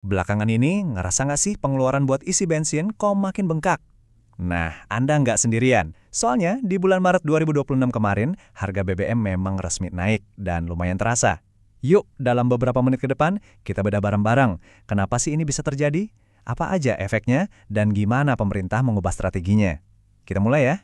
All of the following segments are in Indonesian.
Belakangan ini, ngerasa nggak sih pengeluaran buat isi bensin kok makin bengkak? Nah, Anda nggak sendirian. Soalnya, di bulan Maret 2026 kemarin, harga BBM memang resmi naik dan lumayan terasa. Yuk, dalam beberapa menit ke depan, kita bedah bareng-bareng. Kenapa sih ini bisa terjadi? Apa aja efeknya? Dan gimana pemerintah mengubah strateginya? Kita mulai ya.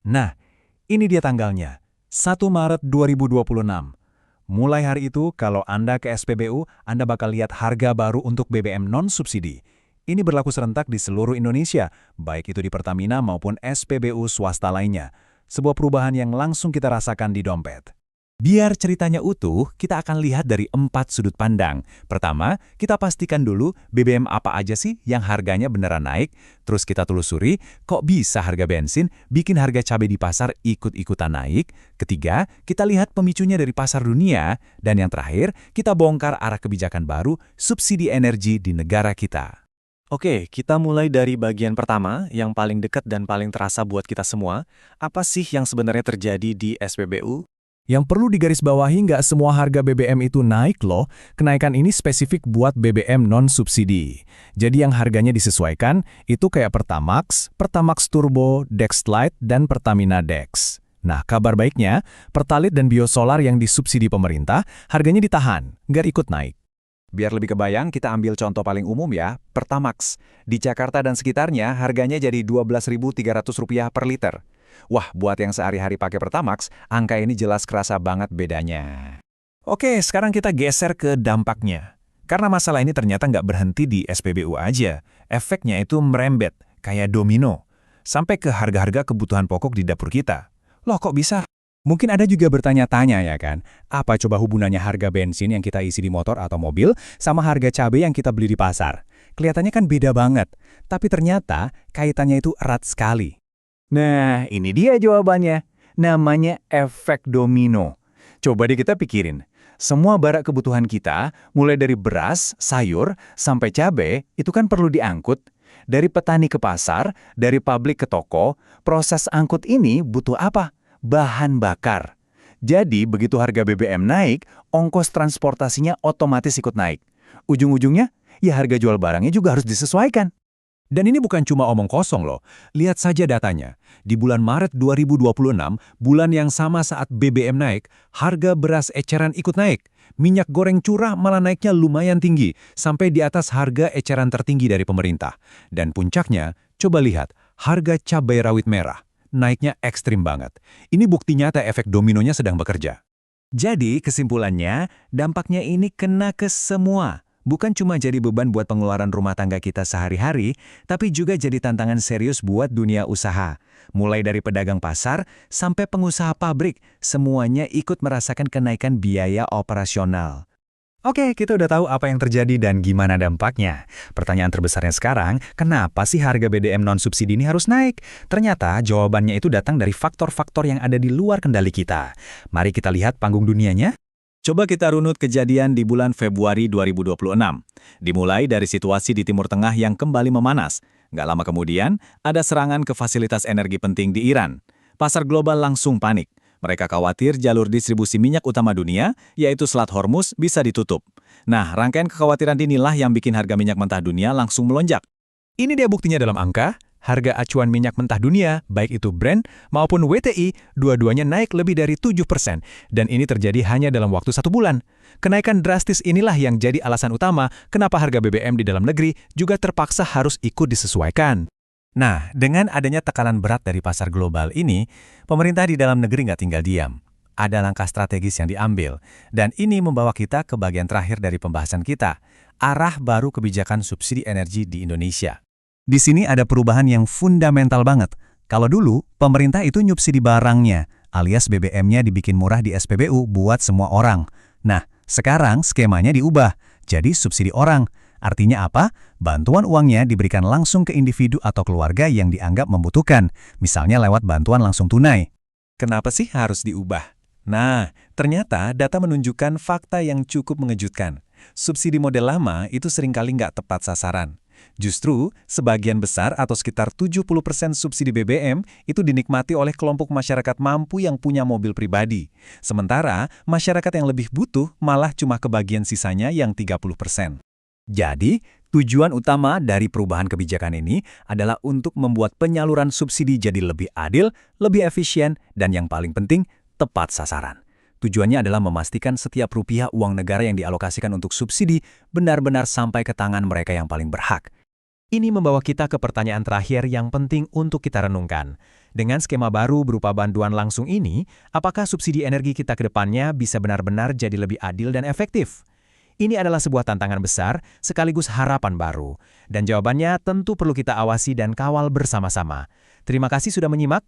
Nah, ini dia tanggalnya. 1 Maret 2026. Mulai hari itu, kalau Anda ke SPBU, Anda bakal lihat harga baru untuk BBM non-subsidi. Ini berlaku serentak di seluruh Indonesia, baik itu di Pertamina maupun SPBU swasta lainnya. Sebuah perubahan yang langsung kita rasakan di dompet. Biar ceritanya utuh, kita akan lihat dari 4 sudut pandang. Pertama, kita pastikan dulu BBM apa aja sih yang harganya beneran naik. Terus kita telusuri, kok bisa harga bensin bikin harga cabai di pasar ikut-ikutan naik. Ketiga, kita lihat pemicunya dari pasar dunia. Dan yang terakhir, kita bongkar arah kebijakan baru subsidi energi di negara kita. Oke, kita mulai dari bagian pertama, yang paling dekat dan paling terasa buat kita semua. Apa sih yang sebenarnya terjadi di SPBU? Yang perlu digarisbawahi, nggak semua harga BBM itu naik loh. Kenaikan ini spesifik buat BBM non-subsidi. Jadi yang harganya disesuaikan itu kayak Pertamax, Pertamax Turbo, Dexlite, dan Pertamina Dex. Nah, kabar baiknya, Pertalite dan Biosolar yang disubsidi pemerintah, harganya ditahan, nggak ikut naik. Biar lebih kebayang, kita ambil contoh paling umum ya, Pertamax. Di Jakarta dan sekitarnya, harganya jadi Rp12.300 per liter. Wah, buat yang sehari-hari pakai Pertamax, angka ini jelas kerasa banget bedanya. Oke, sekarang kita geser ke dampaknya. Karena masalah ini ternyata nggak berhenti di SPBU aja. Efeknya itu merembet, kayak domino. Sampai ke harga-harga kebutuhan pokok di dapur kita. Loh, kok bisa? Mungkin Anda juga bertanya-tanya ya kan, apa coba hubungannya harga bensin yang kita isi di motor atau mobil sama harga cabai yang kita beli di pasar? Kelihatannya kan beda banget, tapi ternyata kaitannya itu erat sekali. Nah, ini dia jawabannya. Namanya efek domino. Coba deh kita pikirin. Semua barang kebutuhan kita, mulai dari beras, sayur, sampai cabai, itu kan perlu diangkut. Dari petani ke pasar, dari pabrik ke toko, proses angkut ini butuh apa? Bahan bakar. Jadi, begitu harga BBM naik, ongkos transportasinya otomatis ikut naik. Ujung-ujungnya, ya harga jual barangnya juga harus disesuaikan. Dan ini bukan cuma omong kosong loh. Lihat saja datanya. Di bulan Maret 2026, bulan yang sama saat BBM naik, harga beras eceran ikut naik. Minyak goreng curah malah naiknya lumayan tinggi, sampai di atas harga eceran tertinggi dari pemerintah. Dan puncaknya, coba lihat, harga cabai rawit merah. Naiknya ekstrim banget. Ini bukti nyata efek dominonya sedang bekerja. Jadi, kesimpulannya, dampaknya ini kena ke semua. Bukan cuma jadi beban buat pengeluaran rumah tangga kita sehari-hari, tapi juga jadi tantangan serius buat dunia usaha. Mulai dari pedagang pasar sampai pengusaha pabrik, semuanya ikut merasakan kenaikan biaya operasional. Oke, kita udah tahu apa yang terjadi dan gimana dampaknya. Pertanyaan terbesarnya sekarang, kenapa sih harga BBM non-subsidi ini harus naik? Ternyata jawabannya itu datang dari faktor-faktor yang ada di luar kendali kita. Mari kita lihat panggung dunianya. Coba kita runut kejadian di bulan Februari 2026. Dimulai dari situasi di Timur Tengah yang kembali memanas. Nggak lama kemudian, ada serangan ke fasilitas energi penting di Iran. Pasar global langsung panik. Mereka khawatir jalur distribusi minyak utama dunia, yaitu Selat Hormuz, bisa ditutup. Nah, rangkaian kekhawatiran inilah yang bikin harga minyak mentah dunia langsung melonjak. Ini dia buktinya dalam angka. Harga acuan minyak mentah dunia, baik itu Brent maupun WTI, dua-duanya naik lebih dari 7%. Dan ini terjadi hanya dalam waktu 1 bulan. Kenaikan drastis inilah yang jadi alasan utama kenapa harga BBM di dalam negeri juga terpaksa harus ikut disesuaikan. Nah, dengan adanya tekanan berat dari pasar global ini, pemerintah di dalam negeri nggak tinggal diam. Ada langkah strategis yang diambil. Dan ini membawa kita ke bagian terakhir dari pembahasan kita, arah baru kebijakan subsidi energi di Indonesia. Di sini ada perubahan yang fundamental banget. Kalau dulu, pemerintah itu nyubsidi barangnya, alias BBM-nya dibikin murah di SPBU buat semua orang. Nah, sekarang skemanya diubah, jadi subsidi orang. Artinya apa? Bantuan uangnya diberikan langsung ke individu atau keluarga yang dianggap membutuhkan, misalnya lewat bantuan langsung tunai. Kenapa sih harus diubah? Nah, ternyata data menunjukkan fakta yang cukup mengejutkan. Subsidi model lama itu seringkali nggak tepat sasaran. Justru, sebagian besar atau sekitar 70% subsidi BBM itu dinikmati oleh kelompok masyarakat mampu yang punya mobil pribadi. Sementara, masyarakat yang lebih butuh malah cuma kebagian sisanya yang 30%. Jadi, tujuan utama dari perubahan kebijakan ini adalah untuk membuat penyaluran subsidi jadi lebih adil, lebih efisien, dan yang paling penting, tepat sasaran. Tujuannya adalah memastikan setiap rupiah uang negara yang dialokasikan untuk subsidi benar-benar sampai ke tangan mereka yang paling berhak. Ini membawa kita ke pertanyaan terakhir yang penting untuk kita renungkan. Dengan skema baru berupa bantuan langsung ini, apakah subsidi energi kita ke depannya bisa benar-benar jadi lebih adil dan efektif? Ini adalah sebuah tantangan besar sekaligus harapan baru. Dan jawabannya tentu perlu kita awasi dan kawal bersama-sama. Terima kasih sudah menyimak.